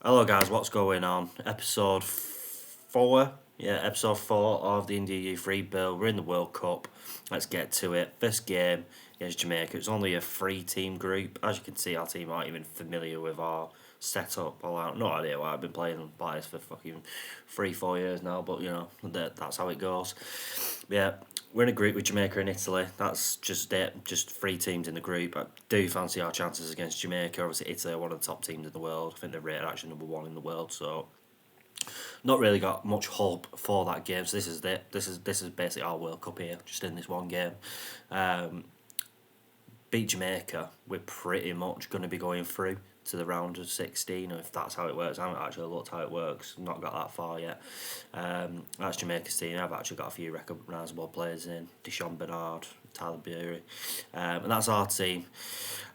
Hello guys, what's going on? Episode 4, episode 4 of the India U3 Bill. We're in the World Cup. Let's get to it. First game against Jamaica. It's only a 3-team group. As you can see, our team aren't even familiar with our setup. I have no idea why I've been playing like this for fucking 3-4 years now, but that's how it goes. Yeah, we're in a group with Jamaica and Italy. That's just it. Just 3 teams in the group. I do fancy our chances against Jamaica. Obviously, Italy are one of the top teams in the world. I think they're rated actually number 1 in the world. So, not really got much hope for that game. So this is it. This is basically our World Cup here, just in this one game. Beat Jamaica, we're pretty much going to be going through to the round of 16, if that's how it works. I haven't actually looked how it works, not got that far yet. That's Jamaica's team. I've actually got a few recognisable players in, Deshaun Bernard, Tyler Bury, and that's our team.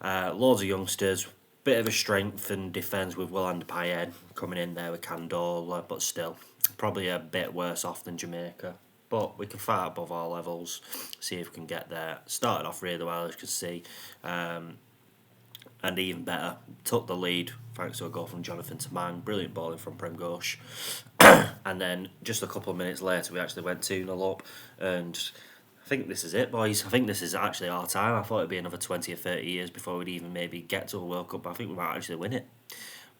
Loads of youngsters, bit of a strength and defence with Willand Payet coming in there with Candola, but still, probably a bit worse off than Jamaica. But we can fight above our levels, see if we can get there. Started off really well, as you can see. And even better, took the lead thanks to a goal from Jonathan Tamang. Brilliant balling from Prem Ghosh. And then just a couple of minutes later, we actually went 2-0 up. And I think this is it, boys. I think this is actually our time. I thought it'd be another 20 or 30 years before we'd even maybe get to a World Cup. But I think we might actually win it.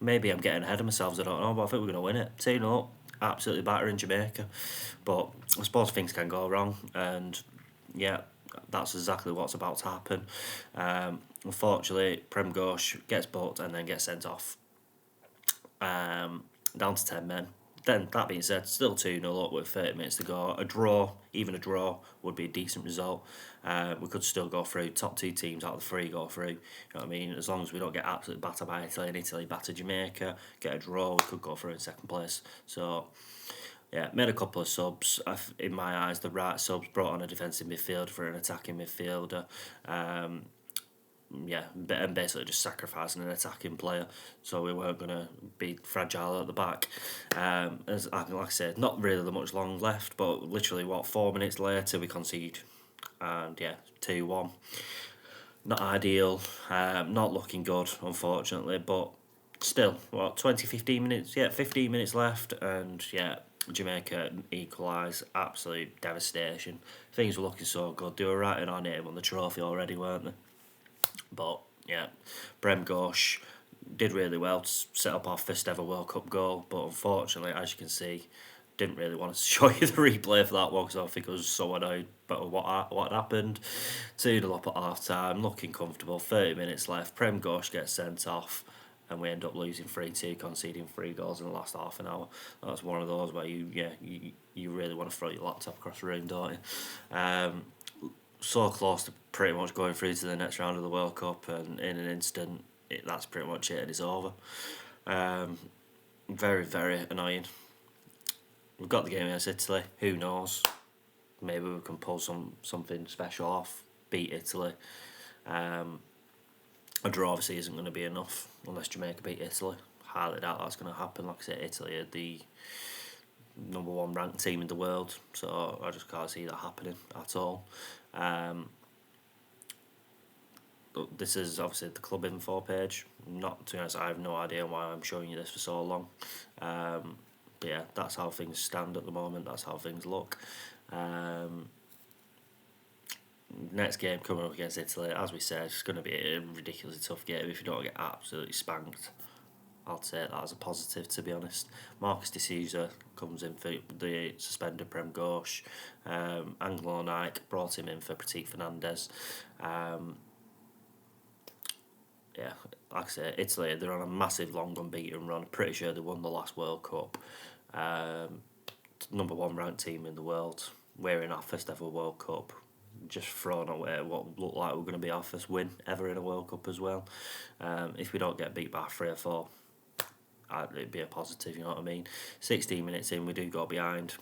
Maybe I'm getting ahead of myself, I don't know, but I think we're going to win it. 2-0 up, absolutely battering Jamaica. But I suppose things can go wrong, and yeah, that's exactly what's about to happen. Unfortunately, Prem Ghosh gets booked and then gets sent off. Down to 10 men. Then, that being said, still 2-0 up with 30 minutes to go. Even a draw, would be a decent result. We could still go through. Top 2 teams out of the 3 go through. You know what I mean? As long as we don't get absolutely battered by Italy and Italy batter Jamaica, get a draw, we could go through in second place. So, yeah, made a couple of subs. In my eyes, the right subs, brought on a defensive midfielder for an attacking midfielder. And basically just sacrificing an attacking player, so we weren't going to be fragile at the back. As like I said, not really much long left, but literally 4 minutes later we concede, and 2-1. Not ideal, not looking good, unfortunately, but still, 15 minutes? Yeah, 15 minutes left, and Jamaica equalise. Absolute devastation. Things were looking so good. They were writing our name on the trophy already, weren't they? But yeah, Prem Ghosh did really well to set up our first ever World Cup goal, but unfortunately, as you can see, didn't really want to show you the replay for that one because I think I was so annoyed about what happened. 2-0 up at half time, looking comfortable. 30 minutes left. Prem Ghosh gets sent off, and we end up losing 3-2, conceding 3 goals in the last half an hour. That's one of those where you really want to throw your laptop across the room, don't you? So close to pretty much going through to the next round of the World Cup, and in an instant, that's pretty much it, and it's over. Very, very annoying. We've got the game against Italy. Who knows? Maybe we can pull something special off, beat Italy. A draw obviously isn't going to be enough unless Jamaica beat Italy. Highly doubt that's going to happen. Like I said, Italy are the number 1 ranked team in the world, so I just can't see that happening at all. This is obviously the club info page. Not, to be honest, I have no idea why I'm showing you this for so long. But yeah, that's how things stand at the moment. That's how things look. Next game coming up against Italy, as we said, it's going to be a ridiculously tough game. If you don't get absolutely spanked, I'll take that as a positive, to be honest. Marcus D'Souza comes in for the suspended Prem Ghosh. Anglo Nike brought him in for Pratik Fernandez. Like I say, Italy, they're on a massive long unbeaten run. Pretty sure they won the last World Cup. Number 1 ranked team in the world. We're in our first ever World Cup. Just thrown away what looked like we're going to be our first win ever in a World Cup as well. If we don't get beat by 3 or 4, it'd be a positive, you know what I mean? 16 minutes in, we do go behind.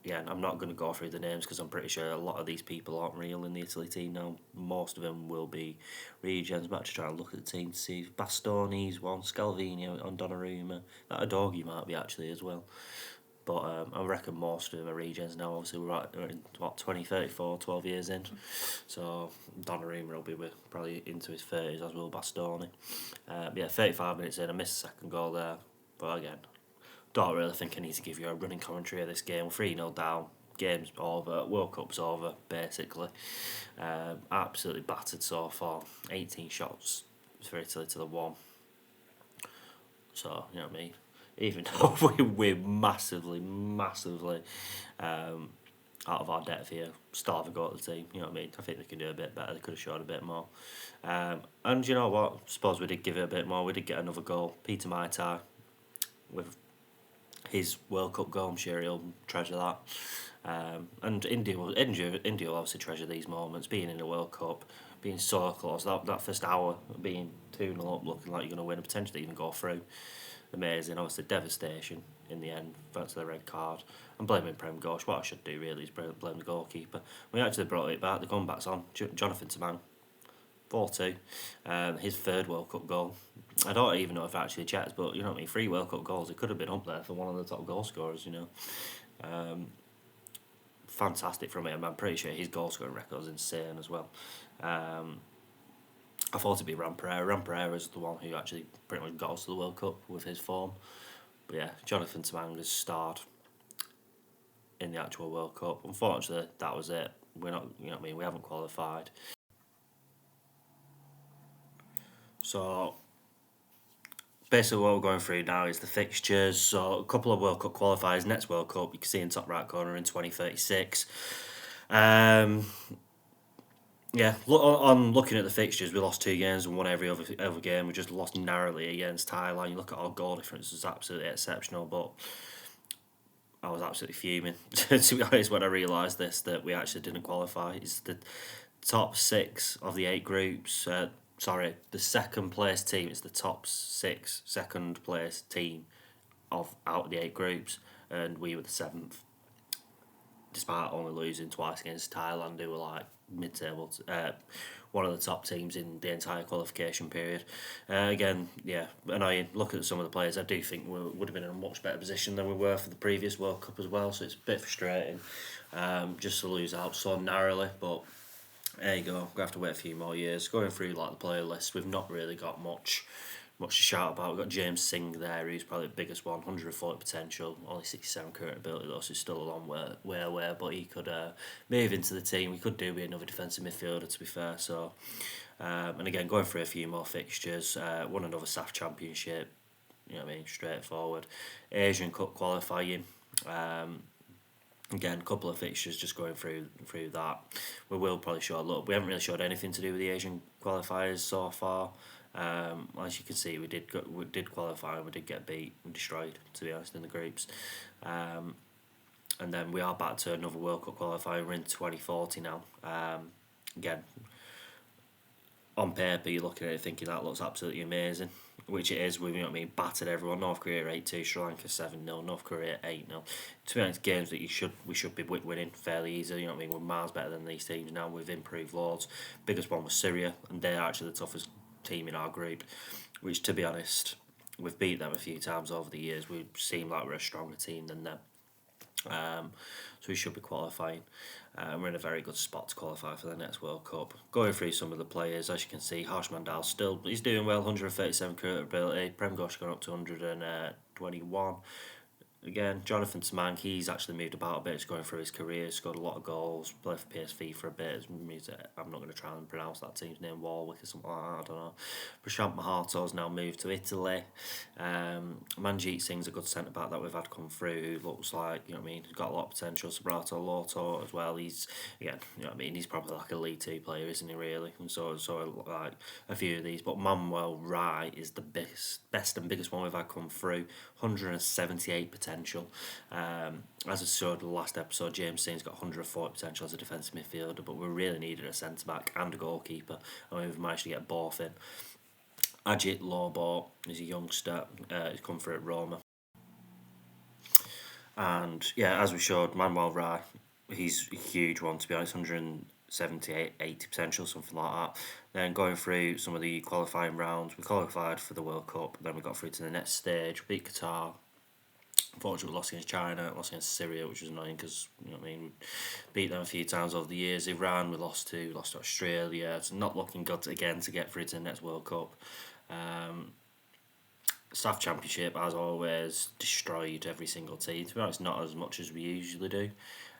Yeah, I'm not going to go through the names because I'm pretty sure a lot of these people aren't real in the Italy team now. Most of them will be regens, but actually try and look at the team to see if Bastoni's one, Scalvini on Donnarumma. That Adorgi might be actually as well. But I reckon most of them are regens now. Obviously, we're in 34, 12 years in. So Donnarumma will be probably into his 30s, as will Bastoni. 35 minutes in, I missed the second goal there. But again, don't really think I need to give you a running commentary of this game. We're 3-0 down. Game's over. World Cup's over, basically. Absolutely battered so far. 18 shots for Italy to the 1. So, you know what I mean? Even though we're massively out of our depth here, still have a go at the team. You know what I mean? I think they can do a bit better. They could have showed a bit more. And you know what? I suppose we did give it a bit more. We did get another goal. Peter Maitai with his World Cup goal. I'm sure he'll treasure that. And India will obviously treasure these moments. Being in the World Cup, being so close, that first hour, being 2-0 up, looking like you're going to win and potentially even go through. Amazing. Obviously, devastation in the end, thanks to the red card. I'm blaming Prem Ghosh. What I should do really is blame the goalkeeper. We actually brought it back. The comeback's on. Jonathan Tamang, 4-2. His third World Cup goal. I don't even know if it actually checks, but you know what I mean. 3 World Cup goals. It could have been up there for one of the top goal scorers. You know, fantastic from him. I'm pretty sure his goal scoring record is insane as well. I thought it'd be Ram Pereira. Ram Pereira is the one who actually pretty much got us to the World Cup with his form. But yeah, Jonathan Tamang has starred in the actual World Cup. Unfortunately, that was it. We're not, you know what I mean, we haven't qualified. So basically what we're going through now is the fixtures. So a couple of World Cup qualifiers. Next World Cup, you can see in top right corner in 2036. Yeah, on looking at the fixtures, we lost 2 games and won every other game. We just lost narrowly against Thailand. You look at our goal difference, it's absolutely exceptional, but I was absolutely fuming, to be honest, when I realised this, that we actually didn't qualify. It's the top 6 of the 8 groups. The second place team is the top 6 second place team out of the 8 groups, and we were the 7th, despite only losing twice against Thailand, who were like mid-table, one of the top teams in the entire qualification period. Again, yeah, annoying. Look at some of the players. I do think we would have been in a much better position than we were for the previous World Cup as well, so it's a bit frustrating just to lose out so narrowly, but there you go. We're going to have to wait a few more years. Going through like the player list, we've not really got much to shout about. We've got James Singh there, who's probably the biggest one, 140 potential, only 67 current ability though, so he's still a long way away, but he could move into the team. We could do with another defensive midfielder, to be fair. So, and again, going through a few more fixtures, won another SAF Championship, you know what I mean, straightforward. Asian Cup qualifying, again, a couple of fixtures just going through that. We will probably show a little. We haven't really showed anything to do with the Asian qualifiers so far. As you can see, we did qualify and we did get beat and destroyed, to be honest, in the groups. And then we are back to another World Cup qualifier. We're in 2040 now. Again, on paper, you're looking at it thinking that looks absolutely amazing, which it is. We, you know what I mean, battered everyone. North Korea 8-2, Sri Lanka 7-0, North Korea 8-0. To be honest, games that we should be winning fairly easily. You know what I mean? We're miles better than these teams now. We've improved loads. Biggest one was Syria, and they're actually the toughest team in our group, which, to be honest, we've beat them a few times over the years. We seem like we're a stronger team than them, so we should be qualifying. We're in a very good spot to qualify for the next World Cup. Going through some of the players, as you can see, Harsh Mandal he's doing well, 137 current ability. Prem Ghosh gone up to 121. Again, Jonathan Tamang, he's actually moved about a bit. He's going through his career, scored a lot of goals, played for PSV for a bit. I'm not going to try and pronounce that team's name, Warwick or something like that, I don't know. Prashant Maharto's now moved to Italy. Manjeet Singh's a good centre-back that we've had come through, who looks like, you know what I mean, he's got a lot of potential. Sabrato Loto as well, he's, again, you know what I mean, he's probably like a League 2 player, isn't he, really? And so like a few of these, but Manuel Rai is the best and biggest one we've had come through, 178 potential. As I showed in the last episode, James Singh's got 140 potential as a defensive midfielder, but we really needed a centre back and a goalkeeper, and we've managed to get both in. Ajit Lobo is a youngster, he's come through at Roma, and yeah, as we showed, Manuel Rai, he's a huge one, to be honest, 178, 80 potential, something like that. Then going through some of the qualifying rounds, we qualified for the World Cup, then we got through to the next stage, beat Qatar. Unfortunately, we lost against China, lost against Syria, which was annoying because, you know what I mean, we beat them a few times over the years. Iran, we lost to Australia. It's not looking good again to get through to the next World Cup. Staff Championship, as always, destroyed every single team. To be honest, not as much as we usually do.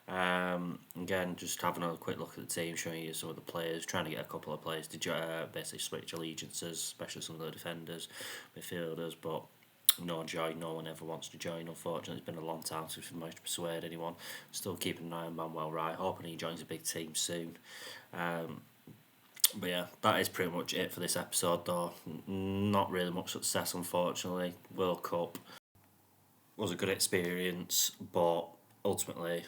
Again, just having a quick look at the team, showing you some of the players, trying to get a couple of players to basically switch allegiances, especially some of the defenders, midfielders, but no joy, no one ever wants to join, unfortunately. It's been a long time since we've managed to persuade anyone. Still keeping an eye on Manuel Wright, hoping he joins a big team soon. But yeah, that is pretty much it for this episode though. Not really much success, unfortunately. World Cup was a good experience, but ultimately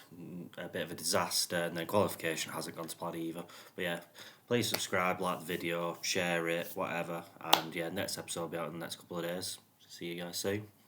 a bit of a disaster, and then qualification hasn't gone to plan either. But yeah, please subscribe, like the video, share it, whatever, and yeah, next episode will be out in the next couple of days. See you guys soon.